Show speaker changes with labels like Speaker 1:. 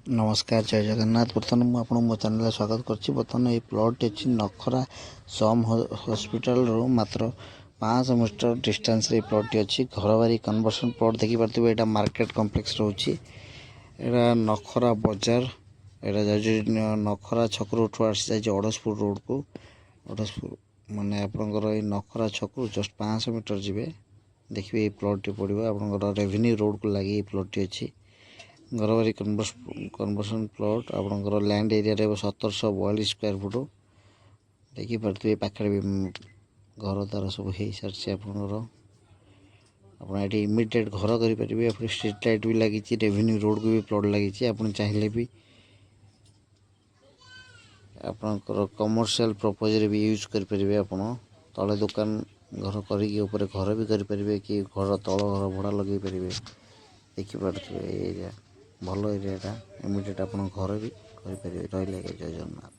Speaker 1: नमस्कार जय जगन्नाथ। बर्तमान मुझे आपको मो चैनल स्वागत करुच्ची। बर्तमान ये प्लॉट अच्छी नखरा सम हॉस्पिटल रो मात्र 500 मीटर डिस्टेंस रे प्लॉट अच्छी घर बारी कन्वर्सन प्लॉट देखिपे। यहाँ मार्केट कम्प्लेक्स रोचे यहाँ नखरा बजार यहाँ नखरा छकु टुआर्ड्स जाए अड़सपुर रोड को अड़सपुर माने आपंकर नखरा छकु जस्ट 500 मीटर जी देखिए ये प्लॉट टी पड़ो आपंकर रेवेन्यू रोड को लगी प्लॉट टी अच्छी घरबारी कन्वर्सन प्लॉट आपंकर लैंड एरिया 1742 स्क्वायर फुट देखिपे। पाखे भी घर तार सब हो सारी आपंकर आप इमिडिएट घर करेंगे। स्ट्रीट लाइट भी लगी रेवेन्यू रोड को भी प्लॉट लगी आप चाहिए भी आपंकर कमर्शियल पर्पज भी यूज करेंगे। आप तले दुकान घर कर घर भी करेंगे कि घर तल घर भड़ा लगे पारे देखिपे। एरिया भल एरिया इमिडिएट आप घर भी करेंगे। रही जय जगन्नाथ।